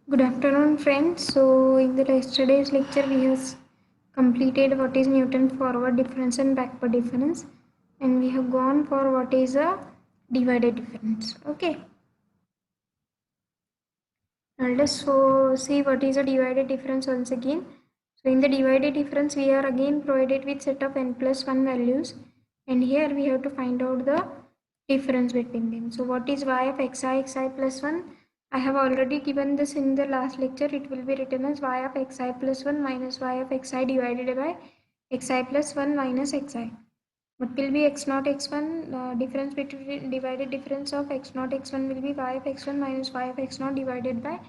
Good afternoon, friends. So, in the yesterday's lecture, we have completed what is Newton forward difference and backward difference, and we have gone for what is a divided difference. Okay. Now let's see what is a divided difference once again. So, in the divided difference, we are again provided with set of n plus 1 values, and here we have to find out the difference between them. So, what is y of xi plus 1? I have already given this in the last lecture. It will be written as y of xi plus 1 minus y of xi divided by xi plus 1 minus xi. What will be x naught x1? Difference between divided difference of x naught x1 will be y of x1 minus y of x naught divided by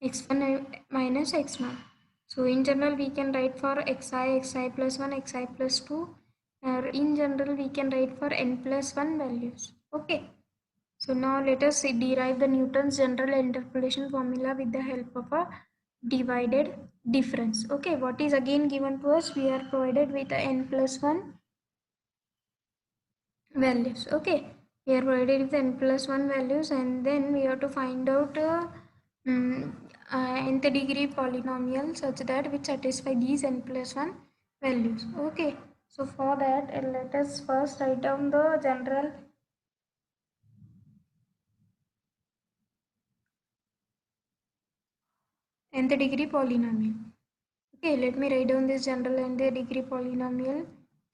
x1 minus x naught. So in general we can write for xi plus 1 xi plus 2, or in general we can write for n plus 1 values. Okay. So now let us derive the Newton's general interpolation formula with the help of a divided difference. Okay, what is again given to us? We are provided with a n plus 1 values. Okay, we are provided with n plus 1 values, and then we have to find out nth degree polynomial such that which satisfy these n plus 1 values. Okay, so for that let us first write down the general nth degree polynomial. Okay, let me write down this general nth degree polynomial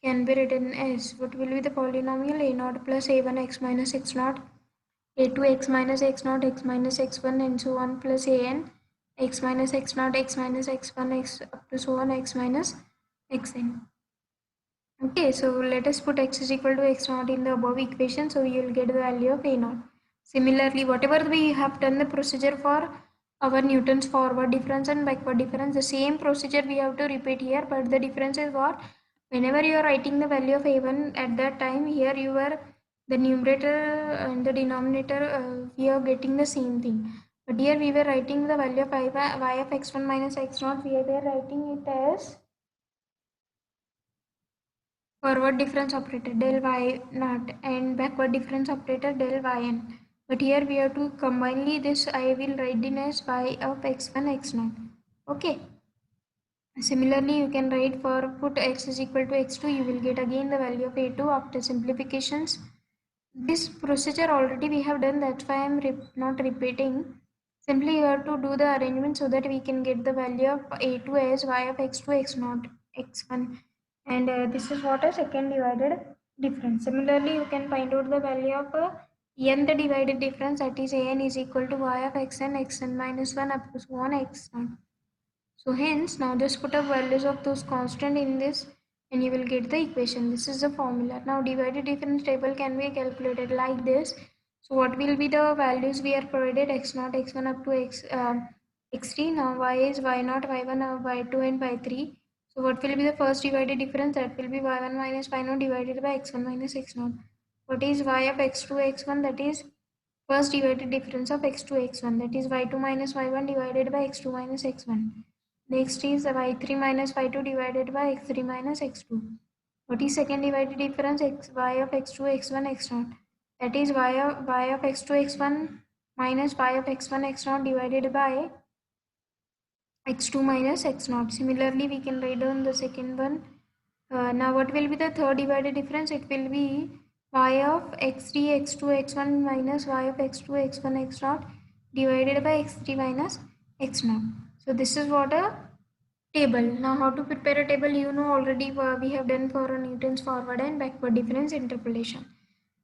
can be written as, what will be the polynomial? A naught plus a1 x minus x naught, a2 x minus x naught x minus x1 and so on, plus an x minus x naught x minus x1 x up to so on x minus xn. Okay, so let us put x is equal to x naught in the above equation, so you will get the value of a naught. Similarly, whatever we have done the procedure for our Newton's forward difference and backward difference, the same procedure we have to repeat here, but the difference is what? Whenever you are writing the value of a1 at that time, here you were the numerator and the denominator, we are getting the same thing. But here we were writing the value of y of x1 minus x naught, we were writing it as forward difference operator del y naught and backward difference operator del yn. But here we have to combinely this I will write in as y of x1 x naught. Okay. Similarly, you can write for put x is equal to x2, you will get again the value of a2 after simplifications. This procedure already we have done, that's why I am not repeating. Simply you have to do the arrangement so that we can get the value of a2 as y of x2 x naught x1, and this is what a second divided difference. Similarly, you can find out the value of nth divided difference, that is an is equal to y of xn minus 1 up to so on x naught. So hence now just put up values of those constant in this and you will get the equation. This is the formula. Now divided difference table can be calculated like this. So what will be the values we are provided? X naught, x1 up to x3. Now y is y naught, y1, y2 and y3. So what will be the first divided difference? That will be y1 minus y naught divided by x1 minus x naught. What is y of x2, x1? That is first divided difference of x2, x1. That is y2 minus y1 divided by x2 minus x1. Next is y3 minus y2 divided by x3 minus x2. What is second divided difference? Y of x2, x1, x0. That is y of x2, x1 minus y of x1, x0 divided by x2 minus x0. Similarly, we can write down the second one. Now what will be the third divided difference? It will be y of x3, x2, x1 minus y of x2, x1, x0 divided by x3 minus x0. So this is what a table. Now how to prepare a table, you know already, we have done for a Newton's forward and backward difference interpolation.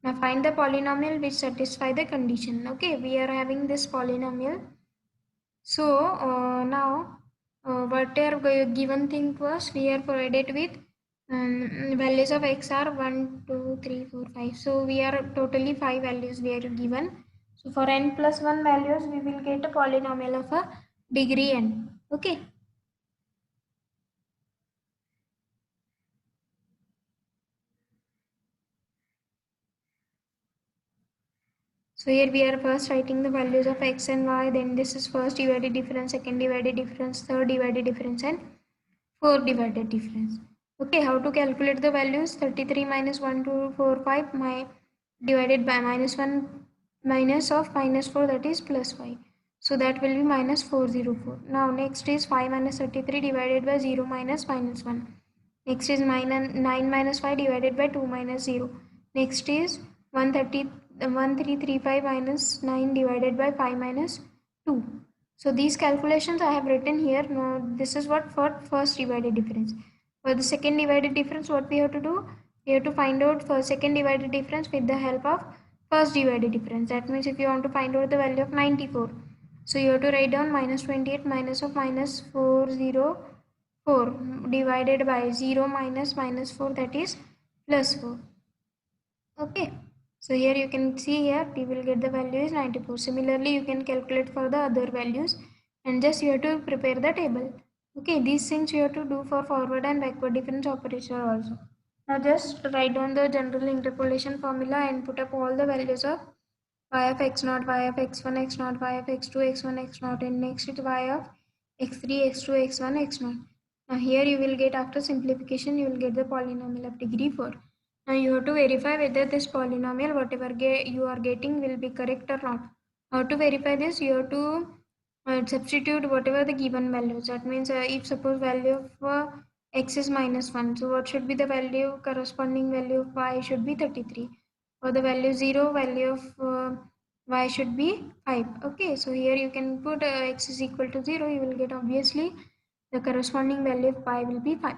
Now find the polynomial which satisfy the condition. Okay, we are having this polynomial. So now what are given thing to us, we are provided with values of x are 1, 2, 3, 4, 5. So we are totally 5 values we are given. So for n plus 1 values we will get a polynomial of a degree n. Okay. So here we are first writing the values of x and y, then this is first divided difference, second divided difference, third divided difference and fourth divided difference. Okay, how to calculate the values? 33 minus 1, 2, 4, 5 divided by minus 1 minus of minus 4, that is plus 5. So that will be minus 404. Now next is 5 minus 33 divided by 0 minus minus 1. Next is 9 minus 5 divided by 2 minus 0. Next is 1335 minus 9 divided by 5 minus 2. So these calculations I have written here. Now this is what for first divided difference. For the second divided difference, what we have to do? We have to find out for second divided difference with the help of first divided difference. That means if you want to find out the value of 94, so you have to write down minus 28 minus of minus 404 divided by 0 minus minus 4, that is plus 4. Okay. So here you can see here we will get the value is 94. Similarly, you can calculate for the other values and just you have to prepare the table. Okay, these things you have to do for forward and backward difference operator also. Now just write down the general interpolation formula and put up all the values of y of x naught, y of x1, x naught, y of x2, x1, x naught, and next it y of x3, x2, x1, x naught. Now here you will get, after simplification, you will get the polynomial of degree 4. Now you have to verify whether this polynomial whatever you are getting will be correct or not. How to verify this? You have to substitute whatever the given values. That means if suppose value of x is minus 1, so what should be the value, corresponding value of y should be 33. For the value 0, value of y should be 5. Okay, so here you can put x is equal to 0, you will get obviously the corresponding value of y will be 5.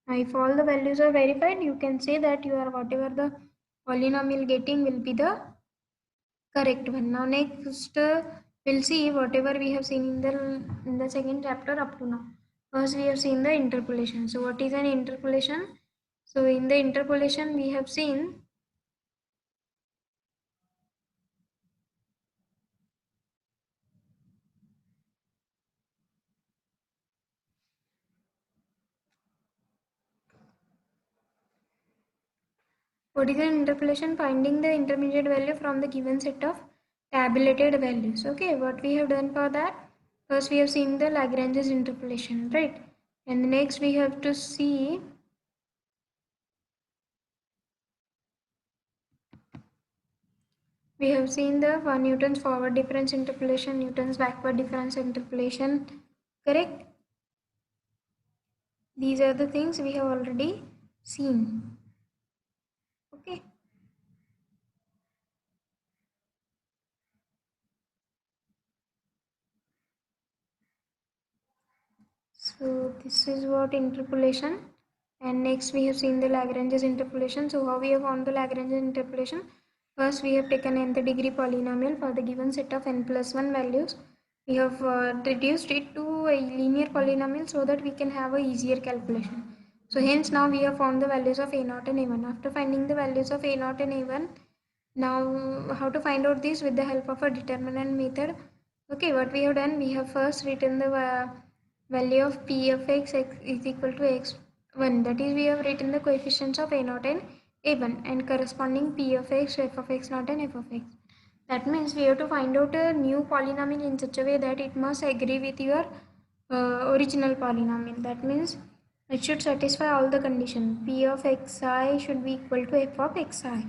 Now if all the values are verified, you can say that you are whatever the polynomial getting will be the correct one. Now next we'll see whatever we have seen in the second chapter up to now. First we have seen the interpolation. So what is an interpolation? So in the interpolation we have seen what is an interpolation? Finding the intermediate value from the given set of tabulated values. Okay, what we have done for that? First we have seen the Lagrange's interpolation, right? And next we have to see the Newton's forward difference interpolation, Newton's backward difference interpolation, correct? These are the things we have already seen. Okay. So this is what interpolation, and next we have seen the Lagrange's interpolation. So how we have found the Lagrange's interpolation? First we have taken nth degree polynomial for the given set of n plus 1 values. We have reduced it to a linear polynomial so that we can have a easier calculation. So hence now we have found the values of a0 and a1. After finding the values of a0 and a1, now how to find out this with the help of a determinant method. Okay, what we have done, we have first written the value of p of x is equal to x1, that is we have written the coefficients of a0 and a1 and corresponding p of x, f of x naught and f of x. That means we have to find out a new polynomial in such a way that it must agree with your original polynomial. That means it should satisfy all the conditions. P of xi should be equal to f of xi.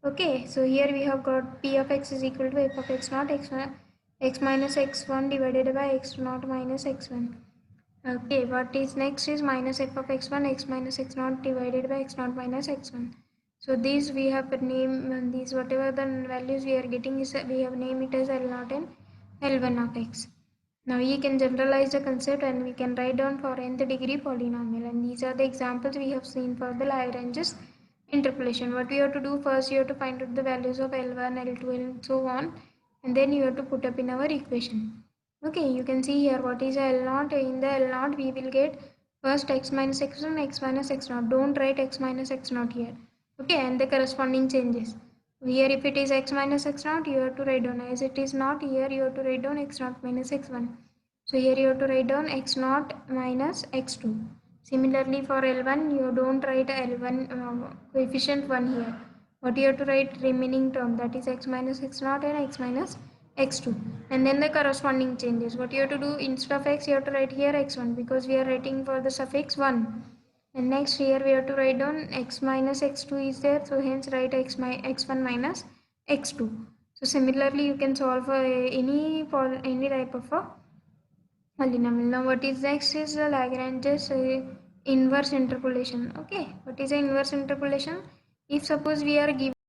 Okay, so here we have got p of x is equal to f of x naught, x minus x1 divided by x naught minus x1. Okay, what is next is minus f of x1, x minus x naught divided by x naught minus x1. So these we have named, these whatever the values we are getting is we have named it as L0 and L1 of x. Now we can generalize the concept and we can write down for nth degree polynomial, and these are the examples we have seen for the Lagrange's interpolation. What we have to do first, you have to find out the values of L1, L2 and so on, and then you have to put up in our equation. Okay, you can see here what is L0. In the L0 we will get first x minus x1, x minus x0. Don't write x minus x0 here. Okay, and the corresponding changes. Here if it is x minus x0, you have to write down, as it is not here, you have to write down x0 minus x1. So here you have to write down x0 minus x2. Similarly for L1, you don't write L1 coefficient 1 here. What you have to write remaining term, that is x minus x0 and x minus x2, and then the corresponding changes. What you have to do, instead of x you have to write here x1 because we are writing for the suffix 1, and next here we have to write down x minus x2 is there, so hence write x1 minus x2. So similarly, you can solve any type of a polynomial. Now, what is next is the Lagrange's inverse interpolation. Okay, what is the inverse interpolation? If suppose we are given